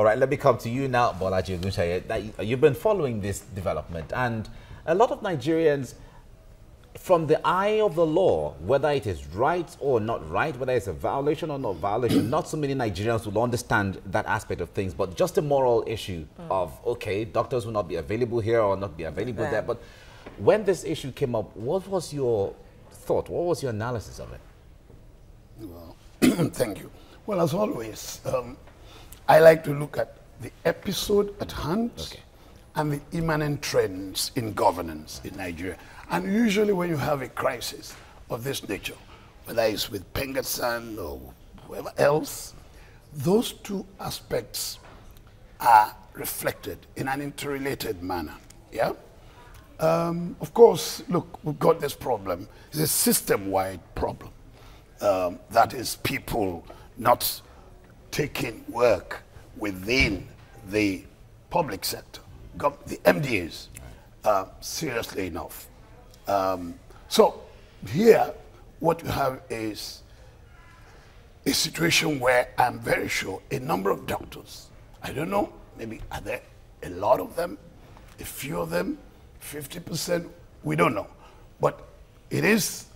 All right, let me come to you now, Bolaji Ogunseyi. You've been following this development, and a lot of Nigerians, from the eye of the law, whether it is right or not right, whether it's a violation or not violation, not so many Nigerians will understand that aspect of things, but just a moral issue of, okay, doctors will not be available here or not be available there. But when this issue came up, what was your thought? What was your analysis of it? Well, thank you. Well, as always, I like to look at the episode at hand and the immanent trends in governance in Nigeria. And usually when you have a crisis of this nature, whether it's with Pengasan or whoever else, those two aspects are reflected in an interrelated manner. Yeah? Of course, look, we've got this problem. It's a system-wide problem. That is people not taking work within the public sector, the MDAs, seriously enough. So here, what you have is a situation where I'm very sure a number of doctors, I don't know, maybe are there a lot of them, a few of them, 50%, we don't know. But it is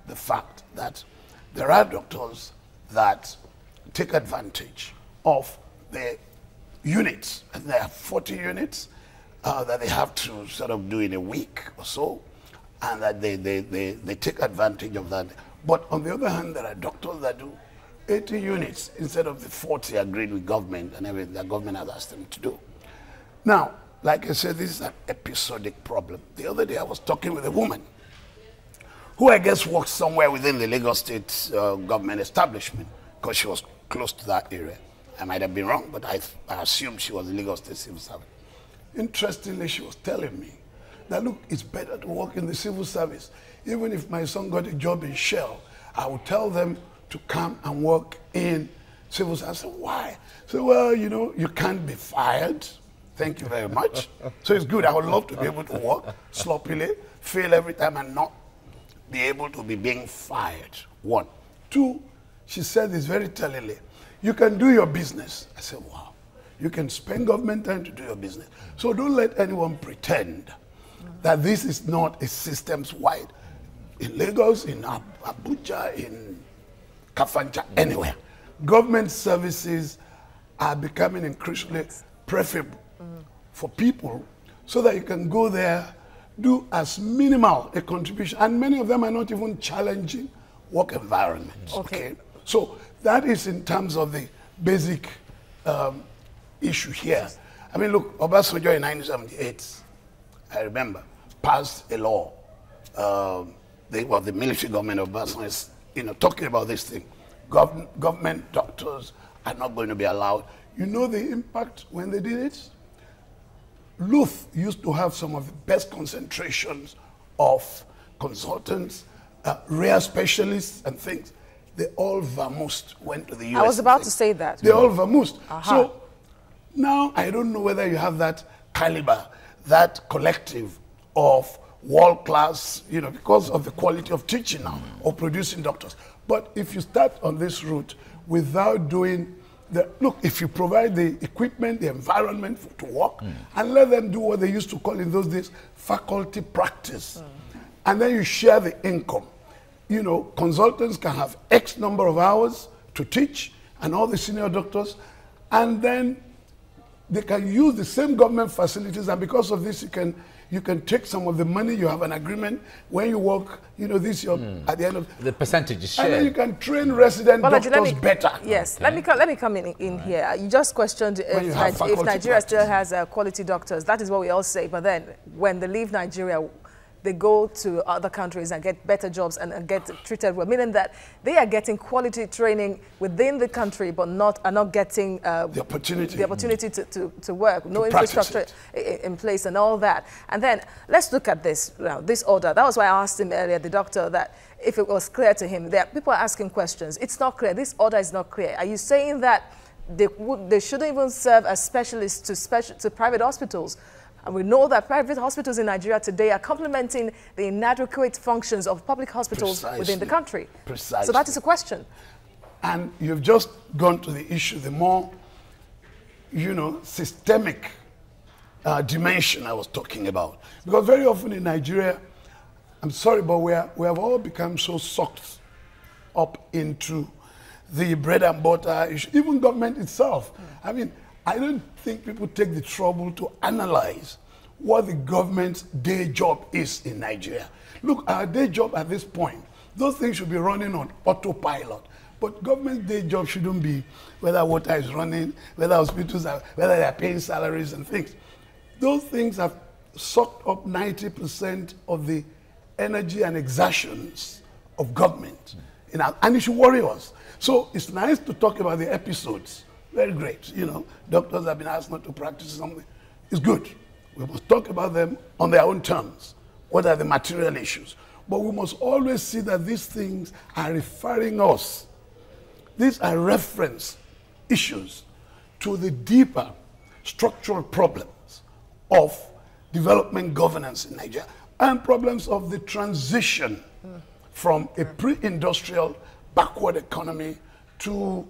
the fact that there are doctors that take advantage of the units, and there are 40 units that they have to sort of do in a week or so, and that they take advantage of that. But on the other hand, there are doctors that do 80 units instead of the 40 agreed with government and everything that government has asked them to do. Now, like I said, this is an episodic problem. The other day I was talking with a woman who I guess works somewhere within the Lagos State government establishment, because she was close to that area. I might have been wrong, but I assumed she was the Lagos State civil servant. Interestingly, she was telling me that, look, it's better to work in the civil service. Even if my son got a job in Shell, I would tell them to come and work in civil service. I said, why? So, well, you know, you can't be fired. Thank you very much. So it's good. I would love to be able to work sloppily, fail every time, and not be able to be being fired. One. Two, she said this very tellingly, you can do your business. I said, wow. You can spend government time to do your business. So don't let anyone pretend that this is not a systems-wide. In Lagos, in Abuja, in Kafancha, anywhere. Government services are becoming increasingly preferable for people so that you can go there, do as minimal a contribution, and many of them are not even challenging work environments. Okay. So that is in terms of the basic issue here. I mean, look, Obasanjo in 1978, I remember, passed a law. The military government of Obasanjo is, you know, talking about this thing. Government doctors are not going to be allowed. You know the impact when they did it? Luth used to have some of the best concentrations of consultants, rare specialists and things. They all vamoosed, went to the US. I was about to say that. They all vamoosed. So now I don't know whether you have that caliber, that collective of world-class, you know, because of the quality of teaching now, or producing doctors. But if you start on this route without doing look, if you provide the equipment, the environment to work, and let them do what they used to call in those days faculty practice, and then you share the income. You know, consultants can have X number of hours to teach, and all the senior doctors, and then they can use the same government facilities, and because of this, you can take some of the money. You have an agreement when you work. You know, this your at the end of the percentage is shared, and then you can train resident doctors better. Yes, let me come in here. You just questioned if Nigeria still has quality doctors. That is what we all say. But then when they leave Nigeria, they go to other countries and get better jobs and get treated well, meaning that they are getting quality training within the country, but are not getting the opportunity to work, no infrastructure in place and all that. And then let's look at this now, this order. That was why I asked him earlier, the doctor, that if it was clear to him. That people are asking questions. It's not clear. This order is not clear. Are you saying that they shouldn't even serve as specialists to private hospitals? And we know that private hospitals in Nigeria today are complementing the inadequate functions of public hospitals within the country. Precisely. So that is a question. And you've just gone to the issue, the more you know, systemic dimension I was talking about. Because very often in Nigeria, I'm sorry, but we have all become so sucked up into the bread and butter issue, even government itself. I mean, I don't think people take the trouble to analyze what the government's day job is in Nigeria. Look, our day job at this point, those things should be running on autopilot. But government day job shouldn't be whether water is running, whether hospitals are, whether they are paying salaries and things. Those things have sucked up 90% of the energy and exertions of government. And it should worry us. So it's nice to talk about the episodes. Very great. You know, doctors have been asked not to practice something. It's good. We must talk about them on their own terms. What are the material issues? But we must always see that these things are referring us. These are reference issues to the deeper structural problems of development governance in Nigeria and problems of the transition from a pre-industrial backward economy to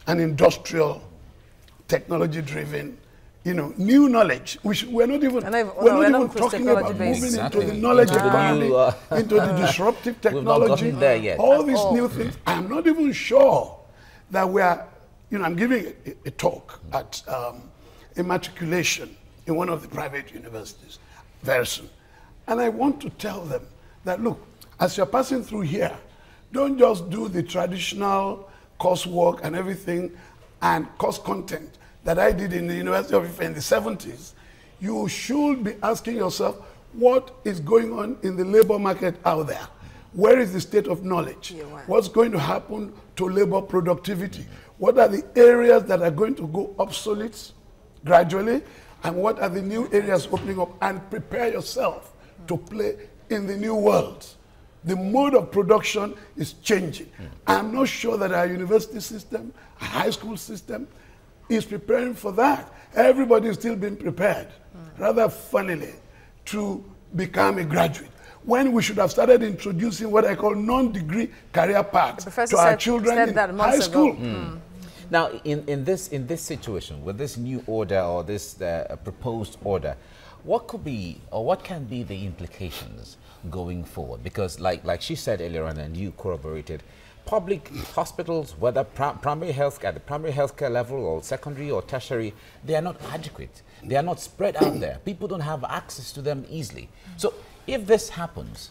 an industrial, technology-driven, you know, new knowledge. We're not even talking about moving into the knowledge economy, into the disruptive technology, all these new things. I'm not even sure that we are, you know, I'm giving a talk at immatriculation in one of the private universities very soon. And I want to tell them that, look, as you're passing through here, don't just do the traditional coursework and everything and course content that I did in the University of Ife in the 70s. You should be asking yourself, what is going on in the labor market out there? Where is the state of knowledge? What's going to happen to labor productivity? What are the areas that are going to go obsolete gradually? And what are the new areas opening up? And prepare yourself to play in the new world. The mode of production is changing. I'm not sure that our university system, our high school system, is preparing for that. Everybody is still being prepared, rather funnily, to become a graduate. When we should have started introducing what I call non-degree career paths to our children in high school. Now, in this situation, with this new order or this proposed order, what could be or what can be the implications going forward? Because like she said earlier on, and you corroborated, public hospitals, whether primary health at the primary healthcare level or secondary or tertiary, they are not adequate. They are not spread out there. People don't have access to them easily. So if this happens,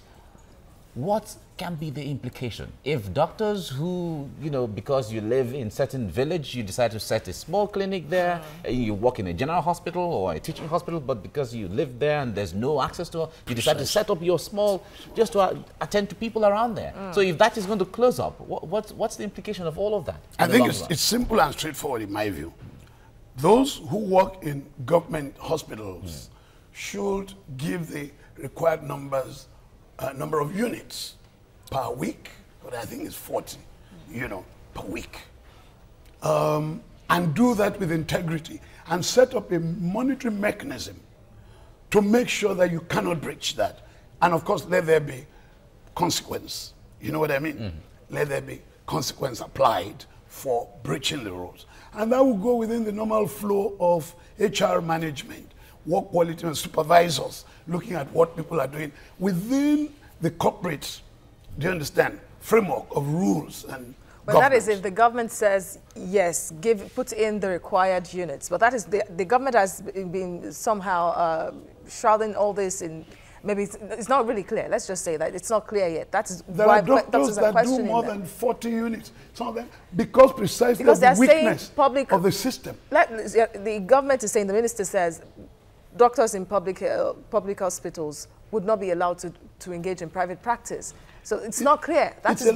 what can be the implication? If doctors who, you know, because you live in certain village, you decide to set a small clinic there, you work in a general hospital or a teaching hospital, but because you live there and there's no access to it, you decide to set up your small, just to attend to people around there. So if that is going to close up, what's the implication of all of that? I think it's simple and straightforward in my view. Those who work in government hospitals should give the required number of units per week, but I think it's 40, you know, per week. And do that with integrity and set up a monitoring mechanism to make sure that you cannot breach that. And of course, let there be consequence. You know what I mean? Let there be consequence applied for breaching the rules. And that will go within the normal flow of HR management, work quality and supervisors, looking at what people are doing within the corporate, do you understand, framework of rules and But that is if the government says, yes, put in the required units. But that is, the government has been somehow shrouding all this in, maybe it's not really clear. Let's just say that it's not clear yet. That is there why are doctors that do more than 40 units, some of them, because precisely of the weakness of the system. The government is saying, the minister says, doctors in public hospitals would not be allowed to engage in private practice. So it's not clear. That is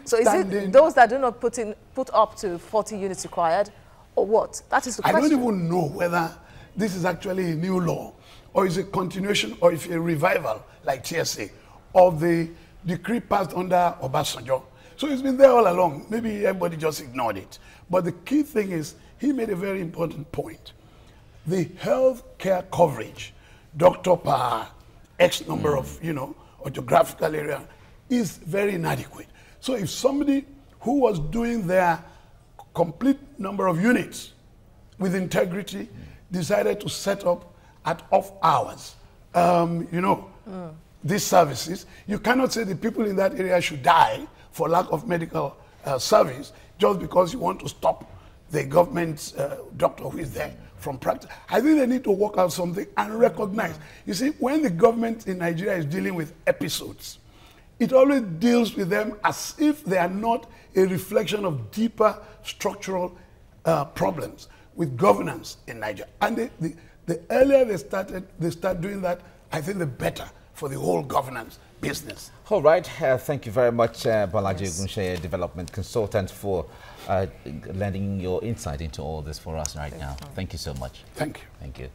so is it those that do not put up to 40 units required, or what? That is the question. I don't even know whether this is actually a new law, or is a continuation, or if a revival, like TSA, of the decree passed under Obasanjo. So it's been there all along. Maybe everybody just ignored it. But the key thing is, he made a very important point. The health care coverage, doctor per X number of, or geographical area, is very inadequate. So if somebody who was doing their complete number of units with integrity, decided to set up at off hours, these services. You cannot say the people in that area should die for lack of medical service just because you want to stop the government doctor who is there from practice. I think they need to work out something and recognize. You see, when the government in Nigeria is dealing with episodes, it always deals with them as if they are not a reflection of deeper structural problems with governance in Nigeria. And the earlier they start doing that, I think the better for the whole governance business. All right. Thank you very much, Bolaji Ogunsheye, development consultant, for lending your insight into all this for us right now. Thank you so much. Thank you. Thank you.